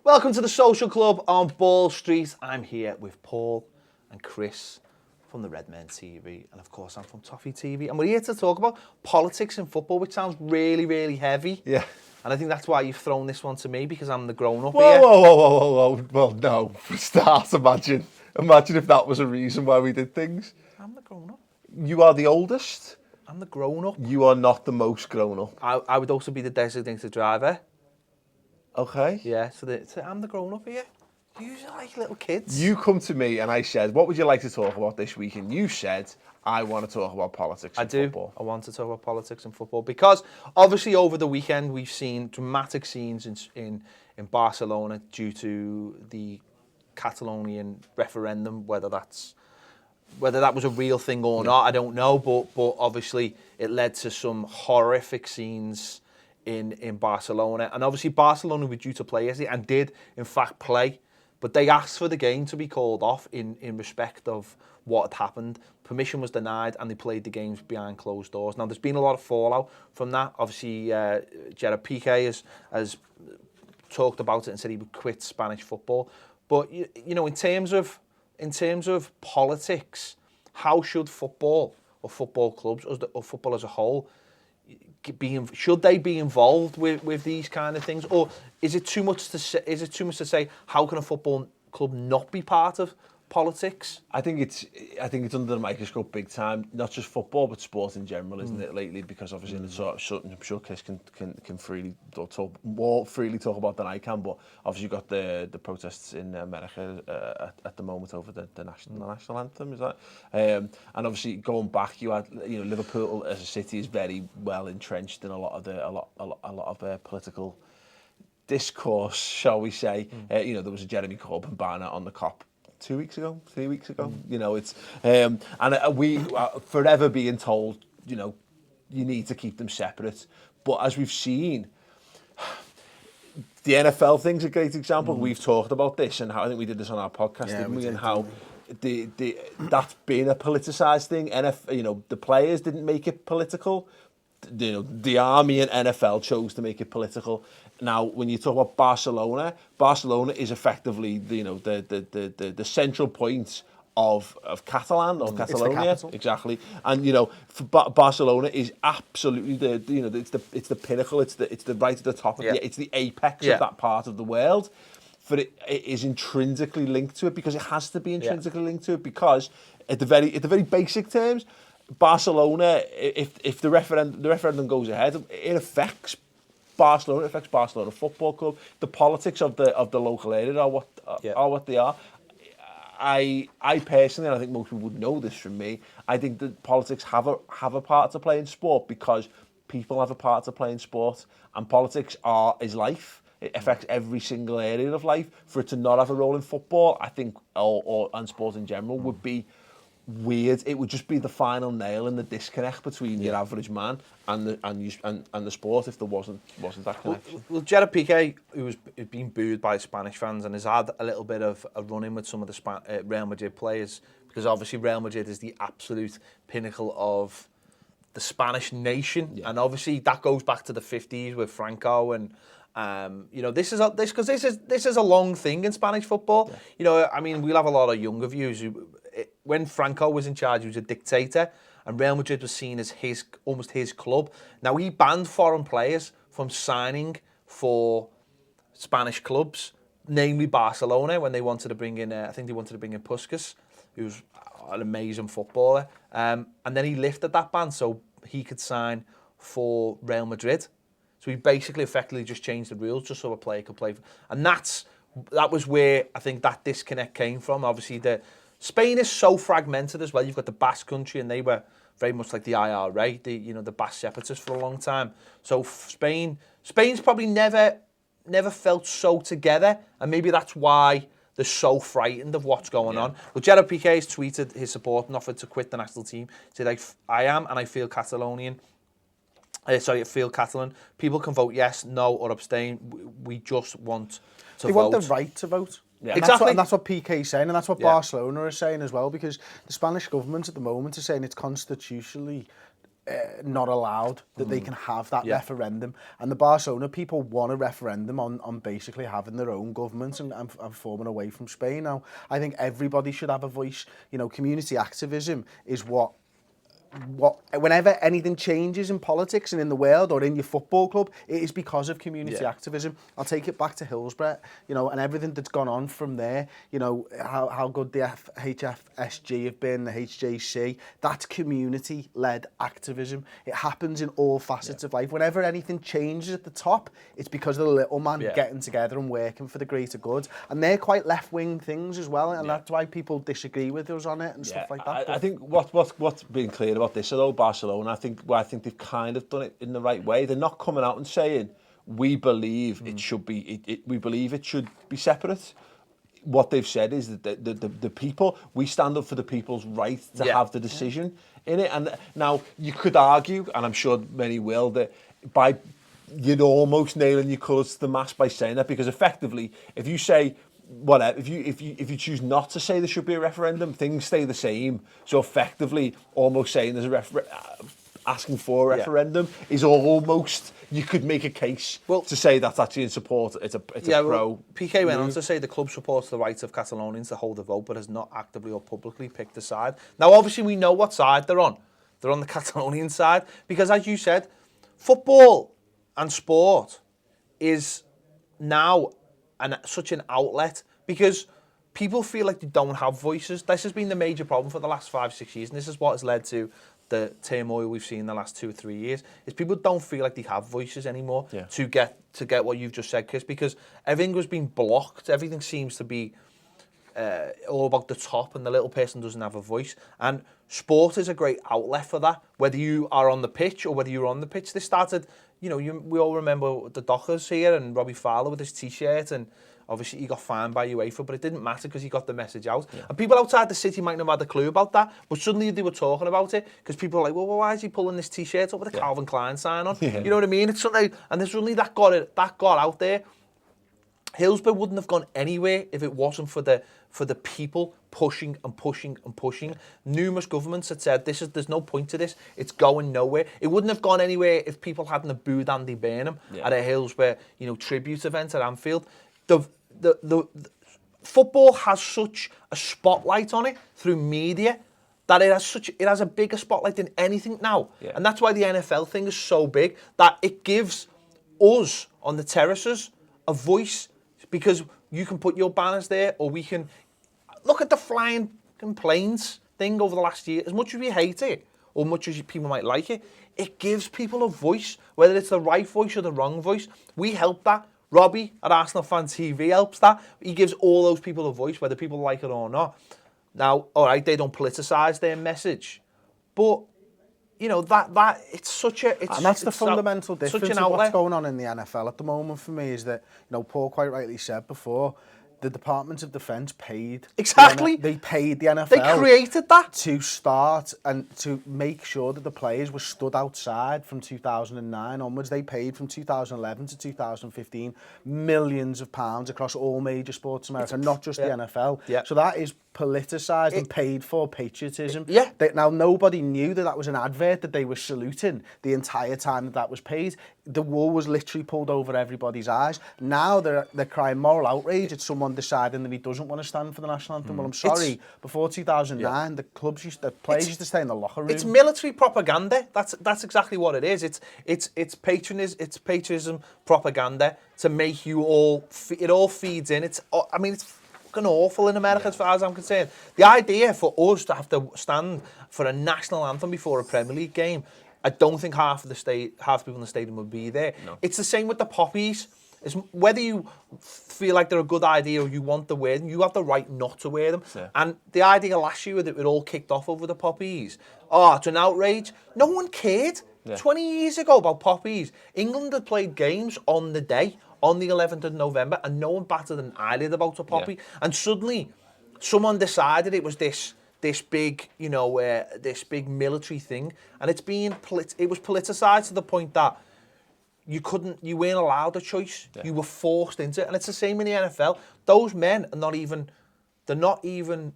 Welcome to the Social Club on Ball Street. I'm here with Paul and Chris from the Redmen TV, and of course I'm from Toffee TV, and we're here to talk about politics in football, which sounds really, really heavy. Yeah. And I think that's why you've thrown this one to me, because I'm the grown-up Whoa, here. whoa. Well, no. For start, imagine if that was a reason why we did things. I'm the grown-up. You are the oldest. I'm the grown-up. You are not the most grown-up. I would also be the designated driver. Okay. Yeah, so I'm the grown-up here. You're like little kids. You come to me and I said, what would you like to talk about this week? And you said, I want to talk about politics and football. I want to talk about politics and football because obviously over the weekend we've seen dramatic scenes in Barcelona due to the Catalonian referendum. Whether that was a real thing or not, I don't know. But obviously it led to some horrific scenes in Barcelona. And obviously Barcelona were due to play yesterday and did in fact play. But they asked for the game to be called off in respect of what had happened. Permission was denied and they played the games behind closed doors. Now, there's been a lot of fallout from that. Obviously, Gerard Piqué has talked about it and said he would quit Spanish football. But, you know, in terms of politics, how should football or football clubs or football as a whole should they be involved with these kind of things, or is it too much to say? Is it too much to say? How can a football club not be part of politics? I think it's under the microscope big time. Not just football, but sport in general, isn't it? Lately, because obviously, I'm sure Chris can freely talk about than I can. But obviously, you've got the protests in America at the moment over the national anthem. Is that? And obviously, going back, you had Liverpool as a city is very well entrenched in a lot of political discourse, shall we say? There was a Jeremy Corbyn banner on the Kop 3 weeks ago. It's and we are forever being told, you need to keep them separate. But as we've seen, the NFL thing's a great example. We've talked about this and how I think we did this on our podcast, didn't we? And how that's been a politicised thing. The players didn't make it political. The army and NFL chose to make it political. Now, when you talk about Barcelona is effectively the central point of Catalan or Catalonia, exactly. And for Barcelona is absolutely it's the pinnacle. It's the right at the top. It's the apex of that part of the world. For it is intrinsically linked to it because it has to be intrinsically linked to it because at the very basic terms, Barcelona, if the referendum goes ahead, it affects Barcelona. It affects Barcelona Football Club. The politics of the local area are what they are. I personally, and I think most people would know this from me, I think that politics have a part to play in sport because people have a part to play in sport, and politics is life. It affects every single area of life. For it to not have a role in football, I think, and sport in general, would be weird. It would just be the final nail in the disconnect between your average man and the sport if there wasn't that connection. Well, Gerard Piqué, who's been booed by Spanish fans and has had a little bit of a run-in with some of the Real Madrid players, because obviously Real Madrid is the absolute pinnacle of the Spanish nation, and obviously that goes back to the 50s with Franco and. This is a long thing in Spanish football. Yeah. I mean, we'll have a lot of younger viewers when Franco was in charge, he was a dictator, and Real Madrid was seen as almost his club. Now, he banned foreign players from signing for Spanish clubs, namely Barcelona, when they wanted to bring in, I think they wanted to bring in Puskas, who's an amazing footballer. And then he lifted that ban so he could sign for Real Madrid. So he basically effectively just changed the rules just so a player could play. And that was where I think that disconnect came from. Obviously, Spain is so fragmented as well. You've got the Basque country, and they were very much like the IRA, the Basque separatists for a long time. So Spain's probably never felt so together, and maybe that's why they're so frightened of what's going on. Well, Gerard Piqué has tweeted his support and offered to quit the national team. He said, I am, and I feel Catalonian. Feel Catalan. People can vote yes, no, or abstain. We just want to vote. They want the right to vote. Yeah. Exactly. And that's what Piqué is saying, and that's what Barcelona is saying as well, because the Spanish government at the moment is saying it's constitutionally not allowed, that they can have that referendum. And the Barcelona people want a referendum on basically having their own government and forming away from Spain. Now, I think everybody should have a voice. You know, community activism is what whenever anything changes in politics and in the world or in your football club, it is because of community activism. I'll take it back to Hillsborough, you know, and everything that's gone on from there, you know, how good the HFSG have been, the HJC, that's community-led activism. It happens in all facets of life. Whenever anything changes at the top, it's because of the little man getting together and working for the greater good. And they're quite left-wing things as well, and that's why people disagree with us on it and stuff like that. I think what's being clear about this, although Barcelona, I think they've kind of done it in the right way. They're not coming out and saying we believe it should be. We believe it should be separate. What they've said is that the people, we stand up for the people's right to have the decision in it. And now you could argue, and I'm sure many will, that you're almost nailing your colours to the mast by saying that, because effectively, if you say whatever, if you choose not to say there should be a referendum, things stay the same. So effectively, almost saying there's asking for a referendum is almost, you could make a case to say that's actually in support. It's a pro. Well, PK went on to say the club supports the rights of Catalonians to hold a vote, but has not actively or publicly picked a side. Now, obviously, we know what side they're on. They're on the Catalonian side because, as you said, football and sport is now such an outlet, because people feel like they don't have voices. This has been the major problem for the last 5-6 years, and this is what has led to the turmoil we've seen in the last 2 or 3 years, is people don't feel like they have voices anymore to get what you've just said, Chris, because everything has been blocked. Everything seems to be all about the top, and the little person doesn't have a voice. And sport is a great outlet for that, whether you are on the pitch or whether you're on the pitch. This started, you know, we all remember the Dockers here and Robbie Fowler with his T-shirt, and obviously he got fined by UEFA, but it didn't matter because he got the message out. And people outside the city might not have had a clue about that, but suddenly they were talking about it because people were like, well, why is he pulling this T-shirt up with a Calvin Klein sign on? You know what I mean? It's something, and there's suddenly that got out there. Hillsborough wouldn't have gone anywhere if it wasn't for the people pushing and pushing and pushing. Numerous governments had said there's no point to this, it's going nowhere. It wouldn't have gone anywhere if people hadn't have booed Andy Burnham at a Hillsborough, you know, tribute event at Anfield. The football has such a spotlight on it through media that it has a bigger spotlight than anything now. And that's why the NFL thing is so big, that it gives us on the terraces a voice, because you can put your banners there, or we can look at the flying planes thing over the last year. As much as we hate it, or much as people might like it, it gives people a voice, whether it's the right voice or the wrong voice. We help that. Robbie at Arsenal Fan TV helps that. He gives all those people a voice, whether people like it or not. Now, all right, they don't politicise their message, but you know that it's such a and that's the fundamental difference of what's outlet. going on in the NFL at the moment for me, is that, you know, Paul quite rightly said before, the Department of Defence paid. Exactly. They paid the NFL. They created that to start and to make sure that the players were stood outside from 2009 onwards. They paid from 2011 to 2015 millions of pounds across all major sports in America, not just the NFL. So that is politicised and paid for patriotism. Now, nobody knew that was an advert that they were saluting the entire time that was paid. The wool was literally pulled over everybody's eyes. Now they're crying moral outrage at someone deciding that he doesn't want to stand for the national anthem. Well, I'm sorry, before 2009, the players used to stay in the locker room. It's military propaganda. That's exactly what it is. It's patriotism propaganda to make you all. It all feeds in. It's fucking awful in America as far as I'm concerned. The idea for us to have to stand for a national anthem before a Premier League game, I don't think half people in the stadium would be there. No. It's the same with the poppies. It's whether you feel like they're a good idea or you want to wear them, you have the right not to wear them. And the idea last year that it all kicked off over the poppies, it's an outrage. No one cared 20 years ago about poppies. England had played games on the day, on the 11th of November, and no one batted an eyelid about a poppy. And suddenly, someone decided it was this big, this big military thing, and it was politicised to the point that you weren't allowed a choice. You were forced into it, and it's the same in the NFL. Those men are not even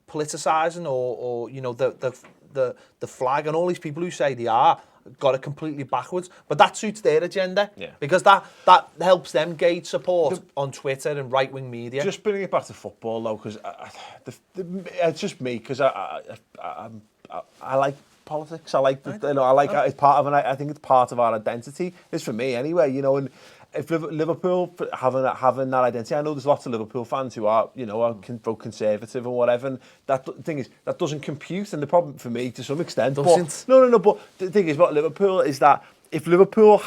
politicising or the flag, and all these people who say they are got it completely backwards. But that suits their agenda, because that helps them gauge support on Twitter and right-wing media. Just bringing it back to football though, because it's just me, because I like politics. I like it's part of, and I think it's part of our identity. It's for me anyway, you know. And if Liverpool having that identity, I know there's lots of Liverpool fans who are, you know, can vote Conservative or whatever. And that thing is, that doesn't compute. And the problem for me, to some extent, but no. But the thing is about Liverpool is that if Liverpool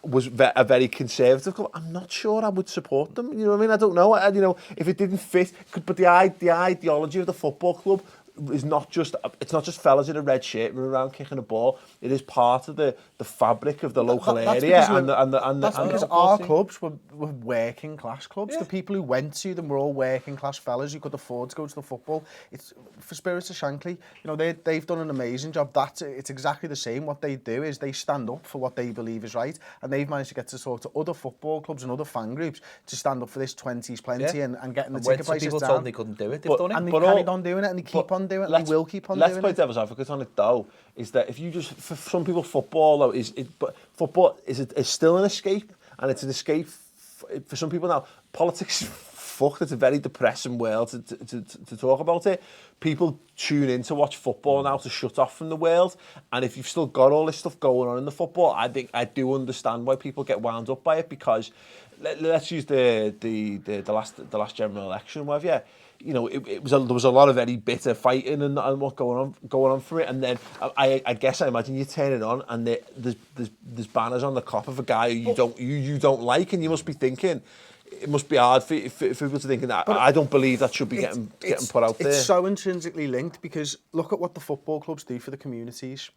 was a very conservative club, I'm not sure I would support them. You know what I mean? I don't know. You know, if it didn't fit, but the ideology of the football club is it's not just fellas in a red shirt running around kicking a ball. It is part of the fabric of the local area. That's because our clubs were working class clubs. The people who went to them were all working class fellas who could afford to go to the football. It's for Spirits of Shankly, you know, they've done an amazing job. It's exactly the same. What they do is they stand up for what they believe is right, and they've managed to get to talk to other football clubs and other fan groups to stand up for this 20s plenty and getting the ticket prices people down. Told they couldn't do it, they've done it. And they carried on doing it, and they keep on doing it, and they will keep on doing it. Let's play devil's advocate on it though, is that if you just, for some people football though, football is still an escape, and it's an escape for some people now. Politics, fucked, it's a very depressing world to talk about it. People tune in to watch football now to shut off from the world, and if you've still got all this stuff going on in the football, I think I do understand why people get wound up by it, because let's use the last general election, whatever, yeah. You know, there was a lot of very bitter fighting and what going on for it, and then I guess I imagine you turn it on and there's banners on the cop of a guy who you don't like, and you must be thinking, it must be hard for people to think that. I don't believe that should be getting put out there. It's so intrinsically linked, because look at what the football clubs do for the communities.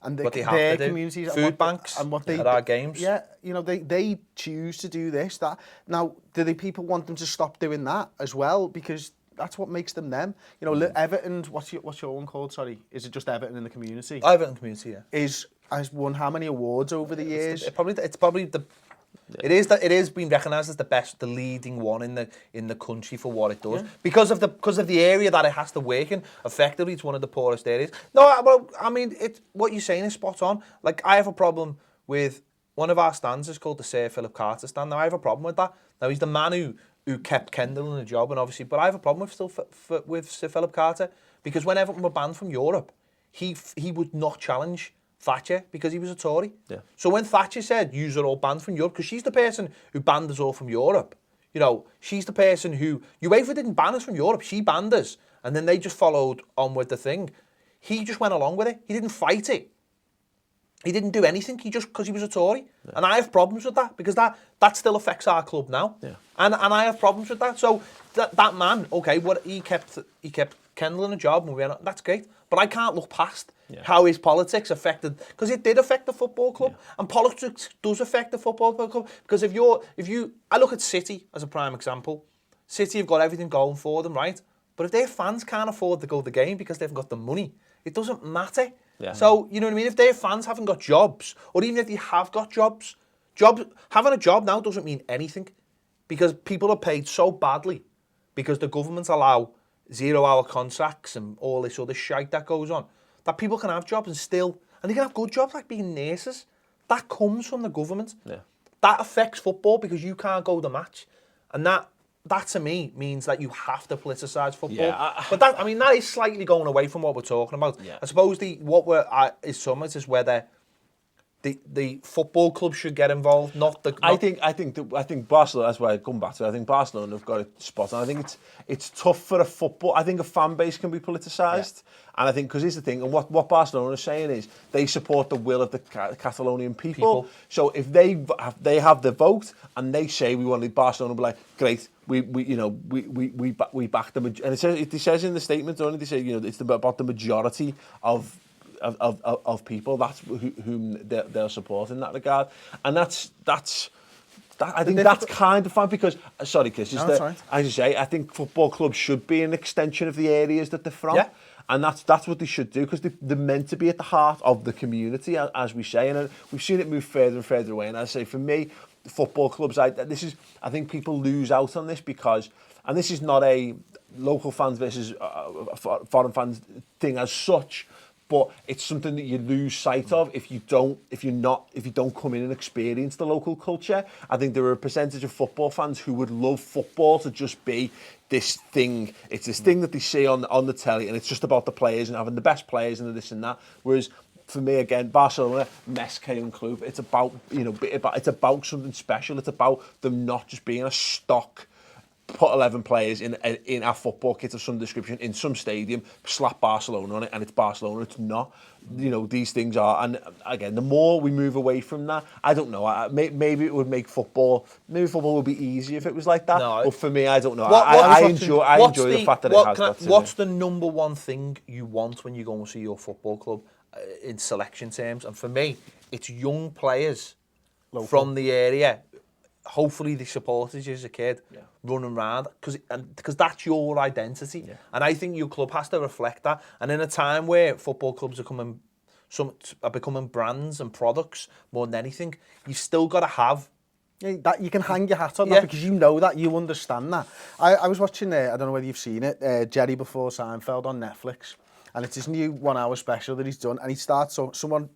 And what they have to do, communities, food banks and what they at our games. Yeah, you know, they choose to do this, that. Now, do the people want them to stop doing that as well? Because that's what makes them them. You know, Everton, what's your one called, sorry? Is it just Everton in the community? Everton community, yeah. Has won how many awards over the years? It is being recognised as the leading one in the country for what it does, because of the area that it has to work in. Effectively, it's one of the poorest areas. No, I mean, what you're saying is spot on. Like, I have a problem with one of our stands is called the Sir Philip Carter stand. Now, I have a problem with that. Now, he's the man who kept Kendall in a job, and obviously, but I have a problem with Sir Philip Carter, because when Everton were banned from Europe, he would not challenge Thatcher because he was a Tory. Yeah. So when Thatcher said, "Yous are all banned from Europe," because she's the person who banned us all from Europe. You know, she's the person who UEFA didn't ban us from Europe. She banned us, and then they just followed on with the thing. He just went along with it. He didn't fight it. He didn't do anything. He just, because he was a Tory. Yeah. And I have problems with that, because that still affects our club now. Yeah. And I have problems with that. So that man, okay, what he kept Kendall in a job, and that's great. But I can't look past how his politics affected, because it did affect the football club, and politics does affect the football club. Because I look at City as a prime example. City have got everything going for them, right? But if their fans can't afford to go to the game because they've got the money, it doesn't matter. Yeah. So, you know what I mean? If their fans haven't got jobs, or even if they have got jobs, having a job now doesn't mean anything, because people are paid so badly because the government allow 0-hour contracts and all this other shite that goes on, that people can have jobs and they can have good jobs like being nurses. That comes from the government. Yeah. That affects football because you can't go to the match. And that to me means that you have to politicise football. Yeah, but that is slightly going away from what we're talking about. Yeah. I suppose is whether the football club should get involved, not the. I think Barcelona. That's why I come back to it. I think Barcelona have got it spot on. I think it's tough for a football. I think a fan base can be politicised, and I think because here's the thing, and what Barcelona is saying is they support the will of the Catalonian people. So if they have the vote and they say we want to leave Barcelona, be like, great. We back them, and it says in the statement, don't it? They say, you know, it's about the majority of people. That's whom they'll support in that regard, and that's I think that's kind of fun, because sorry, Chris, as you say, I think football clubs should be an extension of the areas that they're from. Yeah. And that's what they should do, because they're meant to be at the heart of the community, as we say, and we've seen it move further and further away. And I say, for me, football clubs, I think people lose out on this because, and this is not a local fans versus foreign fans thing as such, but it's something that you lose sight of if you don't come in and experience the local culture. I think there are a percentage of football fans who would love football to just be this thing. It's this thing that they see on the telly, and it's just about the players and having the best players and this and that. Whereas for me, again, Barcelona, Messi and Club, it's about it's about something special. It's about them not just being a stock. Put 11 players in our football kit of some description in some stadium, slap Barcelona on it, and it's Barcelona. It's not. These things are. And again, the more we move away from that, I don't know. Maybe it would make football. Maybe football would be easier if it was like that. No, but for me, I don't know. I enjoy the fact that it has that. What's the number one thing you want when you go and see your football club in selection terms? And for me, it's young players from the area. Hopefully they supported you as a kid, running around, because that's your identity. And I think your club has to reflect that. And in a time where football clubs are becoming brands and products more than anything, you've still got to have that you can hang your hat on that, because you know that, you understand that. I was watching, I don't know whether you've seen it, Jerry Before Seinfeld on Netflix. And it's his new 1 hour special that he's done, and he starts someone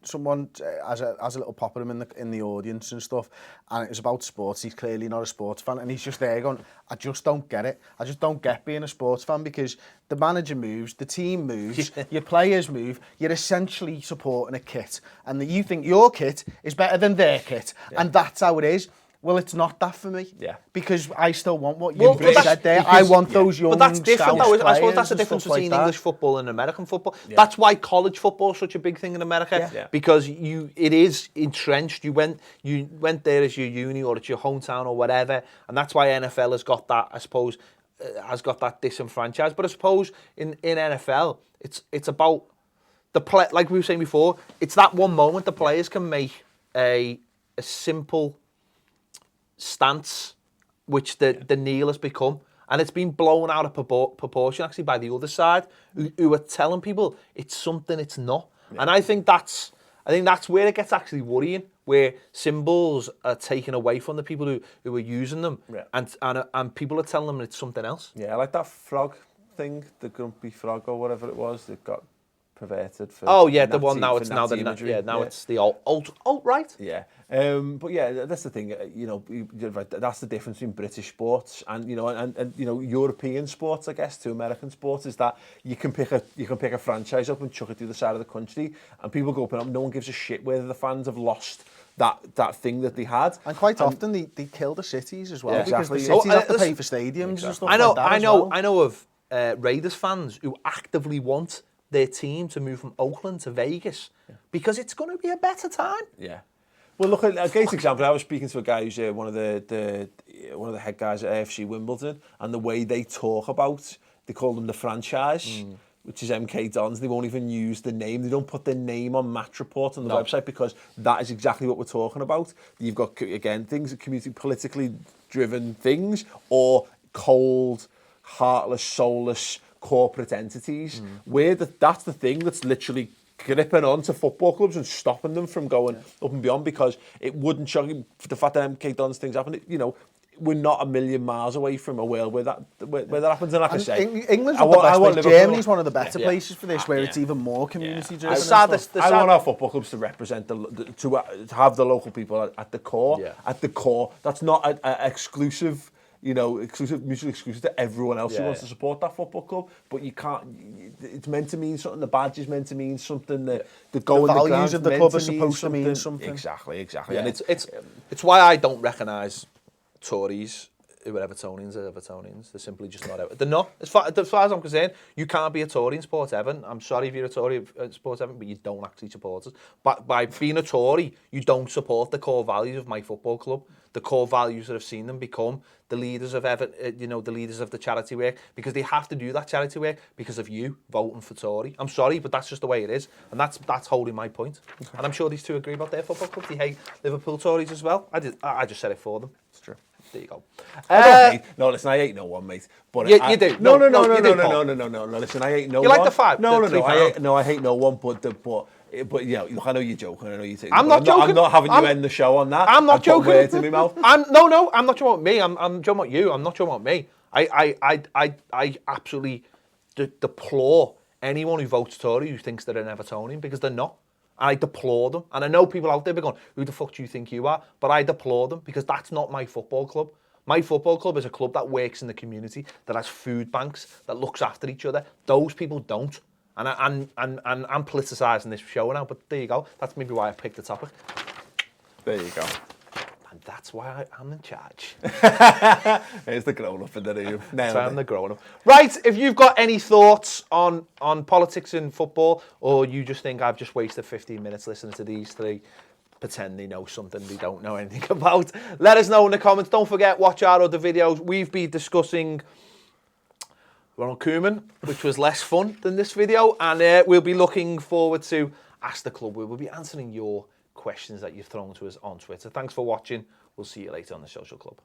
has a little pop at him in the audience and stuff, and it was about sports. He's clearly not a sports fan, and he's just there going, I just don't get it. I just don't get being a sports fan, because the manager moves, the team moves, your players move. You're essentially supporting a kit, and you think your kit is better than their kit, and that's how it is. Well, it's not that for me. Because I still want what you said there. I want those young. But that's different, though. I suppose that's the difference between English football and American football. That's why college football is such a big thing in America, because it is entrenched. You went there as your uni or it's your hometown or whatever, and that's why NFL has got that. I suppose has got that disenfranchised. But I suppose in NFL, it's about the play. Like we were saying before, it's that one moment the players can make a simple stance, which the kneel has become, and it's been blown out of proportion actually by the other side, who are telling people it's something it's not. And I think that's where it gets actually worrying, where symbols are taken away from the people who are using them, and people are telling them it's something else. Yeah, like that frog thing, the grumpy frog or whatever it was that got perverted for. Oh yeah, the one now it's now the imagery. It's the alt-right. Yeah. But yeah, that's the thing. That's the difference between British sports and European sports, I guess, to American sports, is that you can pick a franchise up and chuck it to the side of the country, and people go up and no one gives a shit whether the fans have lost that thing that they had. And quite often they kill the cities as well, because the cities have to pay for stadiums and stuff like that. I know of Raiders fans who actively want their team to move from Oakland to Vegas because it's going to be a better time. Yeah. Well, look, a great example. I was speaking to a guy who's one of the head guys at AFC Wimbledon, and the way they talk about, they call them the franchise, which is MK Dons. They won't even use the name. They don't put their name on Match Report on the website, because that is exactly what we're talking about. You've got, again, things that community politically driven things, or cold, heartless, soulless corporate entities, where that's the thing that's literally gripping onto football clubs and stopping them from going up and beyond, because it wouldn't shock you the fact that MK Dons things happen. We're not a million miles away from a world where that happens. And like I say, England's one of the best places. Germany's one of the better places for this, where it's even more community driven. I want our football clubs to represent to have the local people at the core. At the core, that's not an exclusive. Mutually exclusive to everyone else who wants to support that football club, but you can't. It's meant to mean something. The badge is meant to mean something. The values of the club are supposed to mean something. Exactly. Yeah. And it's why I don't recognise Tories who are Evertonians are Evertonians. They're simply just not. They're not. As far as I'm concerned, you can't be a Tory in Sport Evan. I'm sorry if you're a Tory in Sport Evan, but you don't actually support us. But by being a Tory, you don't support the core values of my football club. The core values that have seen them become the leaders of the leaders of the charity work, because they have to do that charity work because of you voting for Tory. I'm sorry, but that's just the way it is, and that's holding my point. Okay. And I'm sure these two agree about their football club. They hate Liverpool Tories as well. I just said it for them. It's true. There you go. Listen, I hate no one, mate. But you do. No. Listen, I hate no one. You like the five? No. I hate no one, but yeah, look, I know you're joking. I know you're taking. I'm not joking. I'm not having you end the show on that. I'm not joking. Words in my mouth. I'm not talking about me. I'm talking about you. I'm not talking about me. I absolutely deplore anyone who votes Tory who thinks they're an Evertonian, because they're not. And I deplore them. And I know people out there be going, who the fuck do you think you are? But I deplore them, because that's not my football club. My football club is a club that works in the community, that has food banks, that looks after each other. Those people don't. And I'm politicising this show now, but there you go. That's maybe why I picked the topic. There you go. And that's why I'm in charge. Here's the grown-up in the room. So I'm the grown-up. Right, if you've got any thoughts on politics in football, or you just think I've just wasted 15 minutes listening to these three pretend they know something they don't know anything about, let us know in the comments. Don't forget, watch our other videos. We've been discussing Ronald Koeman, which was less fun than this video, and we'll be looking forward to Ask the Club, where we'll be answering your questions that you've thrown to us on Twitter. Thanks for watching. We'll see you later on the Social Club.